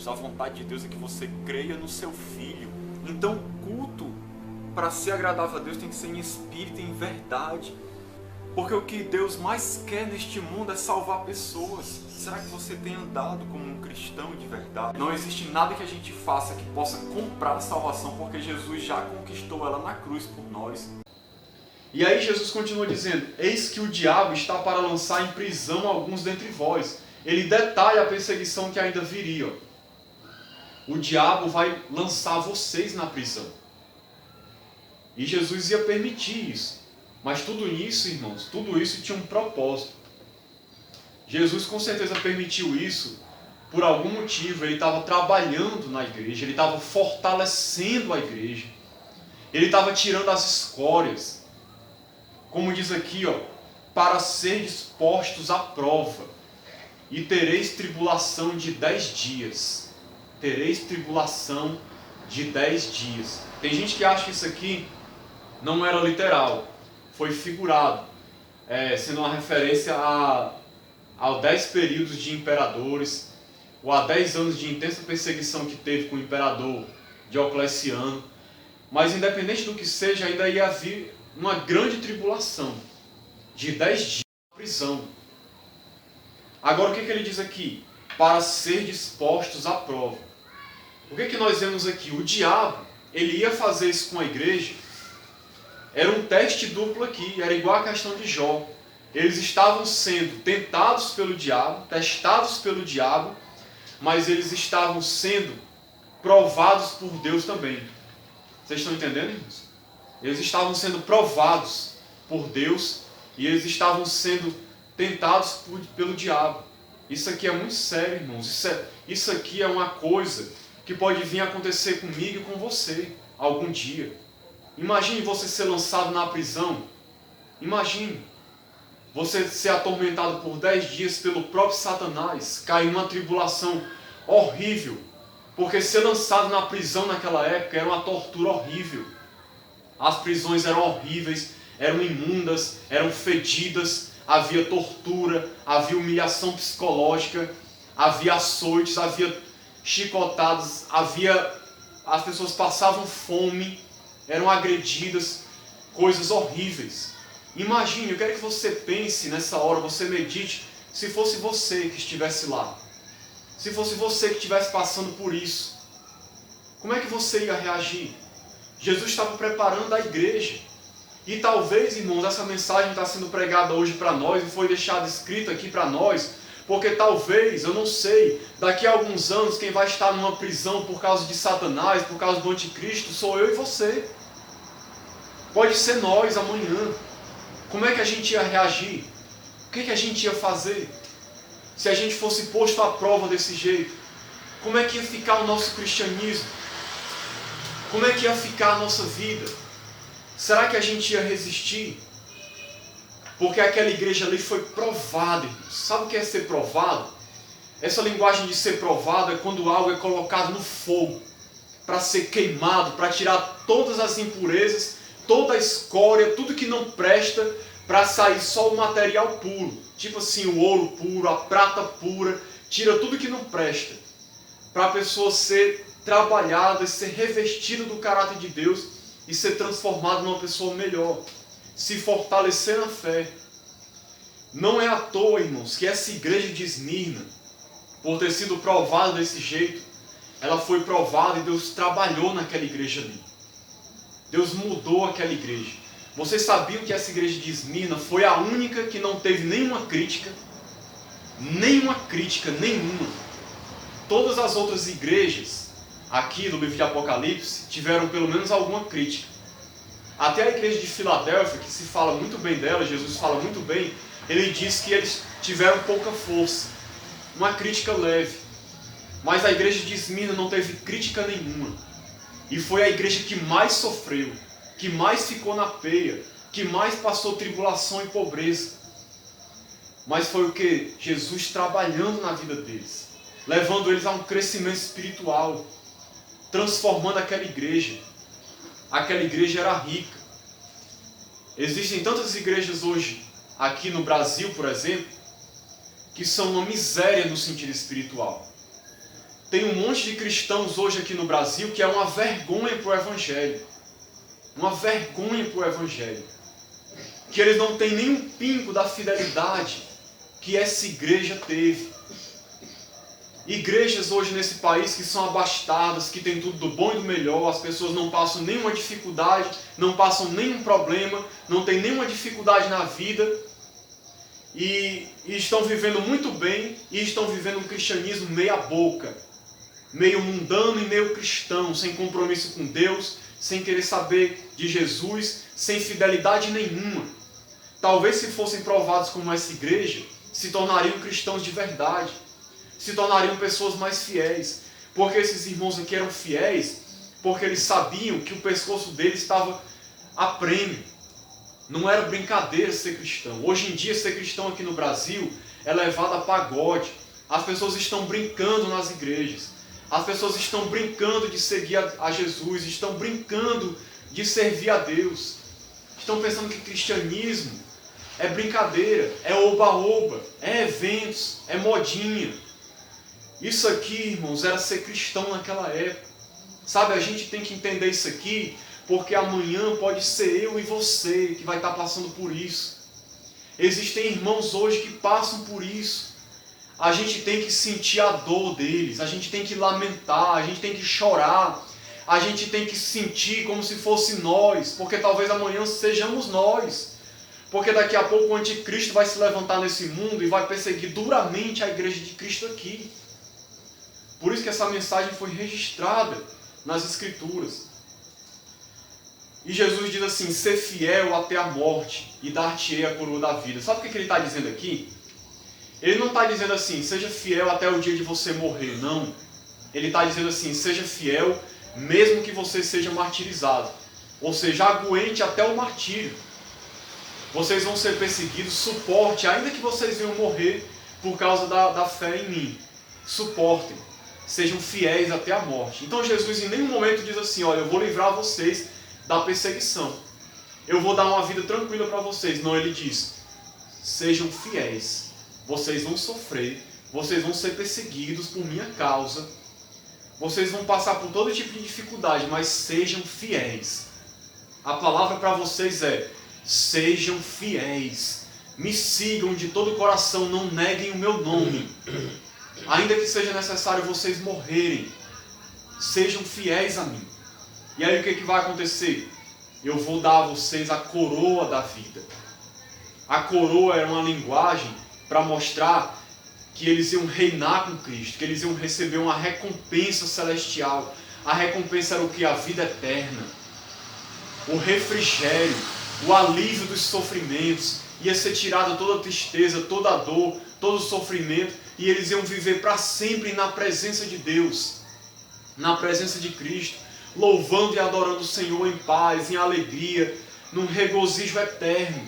Deus. A vontade de Deus é que você creia no seu Filho. Então o culto, para ser agradável a Deus, tem que ser em espírito e em verdade. Porque o que Deus mais quer neste mundo é salvar pessoas. Será que você tem andado como um cristão de verdade? Não existe nada que a gente faça que possa comprar a salvação, porque Jesus já conquistou ela na cruz por nós. E aí Jesus continua dizendo: eis que o diabo está para lançar em prisão alguns dentre vós. Ele detalha a perseguição que ainda viria. O diabo vai lançar vocês na prisão. E Jesus ia permitir isso. Mas tudo isso, irmãos, tudo isso tinha um propósito. Jesus com certeza permitiu isso por algum motivo. Ele estava trabalhando na igreja, ele estava fortalecendo a igreja. Ele estava tirando as escórias. Como diz aqui, para ser postos à prova. E tereis tribulação de 10 dias. Tereis tribulação de 10 dias. Tem gente que acha que isso aqui não era literal. Foi figurado, sendo uma referência aos 10 períodos de imperadores, ou a 10 anos de intensa perseguição que teve com o imperador Diocleciano. Mas independente do que seja, ainda ia haver uma grande tribulação, de 10 dias de prisão. Agora o que ele diz aqui? Para ser dispostos à prova. O que nós vemos aqui? O diabo, ele ia fazer isso com a igreja. Era um teste duplo aqui, era igual a questão de Jó. Eles estavam sendo tentados pelo diabo, testados pelo diabo, mas eles estavam sendo provados por Deus também. Vocês estão entendendo, irmãos? Eles estavam sendo provados por Deus e eles estavam sendo tentados pelo diabo. Isso aqui é muito sério, irmãos. Isso aqui é uma coisa que pode vir a acontecer comigo e com você algum dia. Imagine você ser lançado na prisão. Imagine você ser atormentado por 10 dias pelo próprio Satanás, cair numa tribulação horrível. Porque ser lançado na prisão naquela época era uma tortura horrível. As prisões eram horríveis, eram imundas, eram fedidas, havia tortura, havia humilhação psicológica, havia açoites, havia chicotadas, as pessoas passavam fome, eram agredidas, coisas horríveis. Imagine, eu quero que você pense nessa hora, você medite, se fosse você que estivesse lá, se fosse você que estivesse passando por isso, como é que você ia reagir? Jesus estava preparando a igreja. E talvez, irmãos, essa mensagem está sendo pregada hoje para nós e foi deixada escrita aqui para nós, porque talvez, eu não sei, daqui a alguns anos quem vai estar numa prisão por causa de Satanás, por causa do anticristo, sou eu e você. Pode ser nós amanhã. Como é que a gente ia reagir? O que a gente ia fazer? Se a gente fosse posto à prova desse jeito? Como é que ia ficar o nosso cristianismo? Como é que ia ficar a nossa vida? Será que a gente ia resistir? Porque aquela igreja ali foi provada. Sabe o que é ser provado? Essa linguagem de ser provado é quando algo é colocado no fogo para ser queimado, para tirar todas as impurezas, toda a escória, tudo que não presta, para sair só o material puro. Tipo assim, o ouro puro, a prata pura, tira tudo que não presta. Para a pessoa ser trabalhada, ser revestida do caráter de Deus e ser transformada numa pessoa melhor. Se fortalecer na fé. Não é à toa, irmãos, que essa igreja de Esmirna, por ter sido provada desse jeito, ela foi provada e Deus trabalhou naquela igreja ali. Deus mudou aquela igreja. Vocês sabiam que essa igreja de Esmirna foi a única que não teve nenhuma crítica? Nenhuma crítica, nenhuma. Todas as outras igrejas, aqui no livro de Apocalipse, tiveram pelo menos alguma crítica. Até a igreja de Filadélfia, que se fala muito bem dela, Jesus fala muito bem, ele diz que eles tiveram pouca força. Uma crítica leve. Mas a igreja de Esmirna não teve crítica nenhuma. E foi a igreja que mais sofreu, que mais ficou na peia, que mais passou tribulação e pobreza. Mas foi o que? Jesus trabalhando na vida deles, levando eles a um crescimento espiritual, transformando aquela igreja. Aquela igreja era rica. Existem tantas igrejas hoje, aqui no Brasil, por exemplo, que são uma miséria no sentido espiritual. Tem um monte de cristãos hoje aqui no Brasil que é uma vergonha para o Evangelho. Uma vergonha para o Evangelho. Que eles não têm nem um pingo da fidelidade que essa igreja teve. Igrejas hoje nesse país que são abastadas, que tem tudo do bom e do melhor, as pessoas não passam nenhuma dificuldade, não passam nenhum problema, não tem nenhuma dificuldade na vida e estão vivendo muito bem e estão vivendo um cristianismo meia boca, meio mundano e meio cristão, sem compromisso com Deus, sem querer saber de Jesus, sem fidelidade nenhuma. Talvez se fossem provados como essa igreja, se tornariam cristãos de verdade, se tornariam pessoas mais fiéis, porque esses irmãos aqui eram fiéis, porque eles sabiam que o pescoço deles estava a prêmio. Não era brincadeira ser cristão. Hoje em dia ser cristão aqui no Brasil é levado a pagode. As pessoas estão brincando nas igrejas. As pessoas estão brincando de seguir a Jesus, estão brincando de servir a Deus. Estão pensando que cristianismo é brincadeira, é oba-oba, é eventos, é modinha. Isso aqui, irmãos, era ser cristão naquela época. Sabe, a gente tem que entender isso aqui, porque amanhã pode ser eu e você que vai estar passando por isso. Existem irmãos hoje que passam por isso. A gente tem que sentir a dor deles, a gente tem que lamentar, a gente tem que chorar, a gente tem que sentir como se fosse nós, porque talvez amanhã sejamos nós. Porque daqui a pouco o anticristo vai se levantar nesse mundo e vai perseguir duramente a igreja de Cristo aqui. Por isso que essa mensagem foi registrada nas Escrituras. E Jesus diz assim, ser fiel até a morte e dar-te-ei a coroa da vida. Sabe o que ele está dizendo aqui? Ele não está dizendo assim, seja fiel até o dia de você morrer, não. Ele está dizendo assim, seja fiel mesmo que você seja martirizado. Ou seja, aguente até o martírio. Vocês vão ser perseguidos, suporte, ainda que vocês venham morrer por causa da fé em mim. Suportem, sejam fiéis até a morte. Então Jesus em nenhum momento diz assim, olha, eu vou livrar vocês da perseguição. Eu vou dar uma vida tranquila para vocês. Não, ele diz, sejam fiéis. Vocês vão sofrer, vocês vão ser perseguidos por minha causa. Vocês vão passar por todo tipo de dificuldade, mas sejam fiéis. A palavra para vocês é, sejam fiéis. Me sigam de todo o coração, não neguem o meu nome. Ainda que seja necessário vocês morrerem, sejam fiéis a mim. E aí o que vai acontecer? Eu vou dar a vocês a coroa da vida. A coroa era uma linguagem para mostrar que eles iam reinar com Cristo, que eles iam receber uma recompensa celestial. A recompensa era o que? A vida eterna. O refrigério, o alívio dos sofrimentos. Ia ser tirada toda a tristeza, toda a dor, todo o sofrimento. E eles iam viver para sempre na presença de Deus, na presença de Cristo, louvando e adorando o Senhor em paz, em alegria, num regozijo eterno,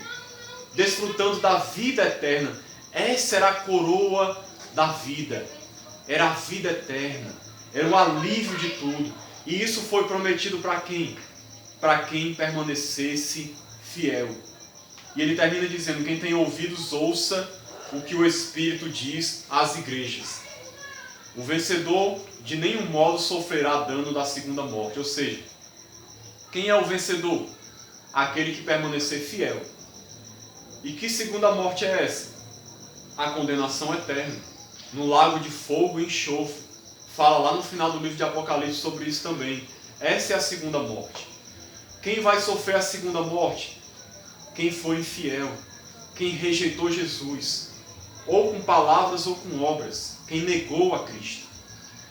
desfrutando da vida eterna. Essa era a coroa da vida, era a vida eterna, era o alívio de tudo. E isso foi prometido para quem? Para quem permanecesse fiel. E ele termina dizendo, quem tem ouvidos ouça o que o Espírito diz às igrejas. O vencedor de nenhum modo sofrerá dano da segunda morte. Ou seja, quem é o vencedor? Aquele que permanecer fiel. E que segunda morte é essa? A condenação eterna, no lago de fogo e enxofre. Fala lá no final do livro de Apocalipse sobre isso também. Essa é a segunda morte. Quem vai sofrer a segunda morte? Quem foi infiel, quem rejeitou Jesus, ou com palavras ou com obras, quem negou a Cristo.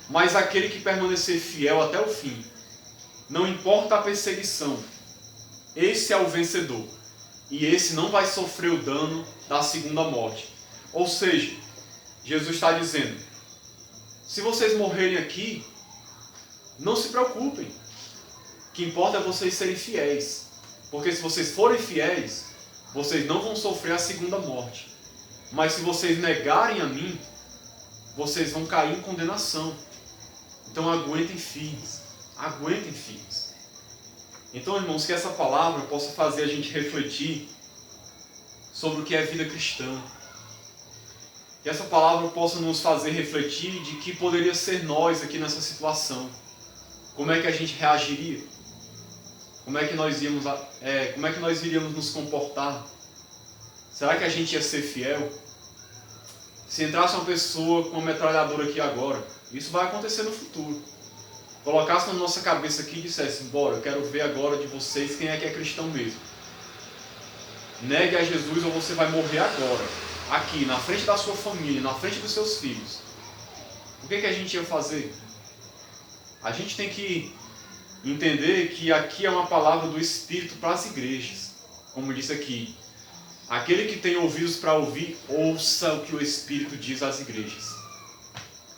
Mas aquele que permanecer fiel até o fim, não importa a perseguição, esse é o vencedor. E esse não vai sofrer o dano da segunda morte. Ou seja, Jesus está dizendo, se vocês morrerem aqui, não se preocupem. O que importa é vocês serem fiéis. Porque se vocês forem fiéis, vocês não vão sofrer a segunda morte. Mas se vocês negarem a mim, vocês vão cair em condenação. Então aguentem firmes. Aguentem firmes. Então, irmãos, que essa palavra possa fazer a gente refletir sobre o que é vida cristã. Que essa palavra possa nos fazer refletir de que poderia ser nós aqui nessa situação. Como é que a gente reagiria? Como é que nós iríamos nos comportar? Será que a gente ia ser fiel? Se entrasse uma pessoa com uma metralhadora aqui agora, isso vai acontecer no futuro. Colocasse na nossa cabeça aqui e dissesse, bora, eu quero ver agora de vocês quem é que é cristão mesmo. Negue a Jesus ou você vai morrer agora, aqui, na frente da sua família, na frente dos seus filhos. O que a gente ia fazer? A gente tem que entender que aqui é uma palavra do Espírito para as igrejas. Como disse aqui, aquele que tem ouvidos para ouvir, ouça o que o Espírito diz às igrejas.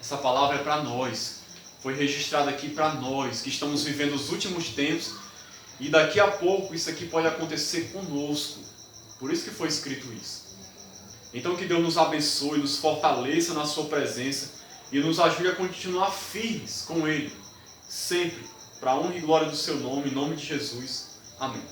Essa palavra é para nós. Foi registrada aqui para nós, que estamos vivendo os últimos tempos. E daqui a pouco isso aqui pode acontecer conosco. Por isso que foi escrito isso. Então que Deus nos abençoe, nos fortaleça na sua presença e nos ajude a continuar firmes com Ele. Sempre, para a honra e glória do seu nome, em nome de Jesus. Amém.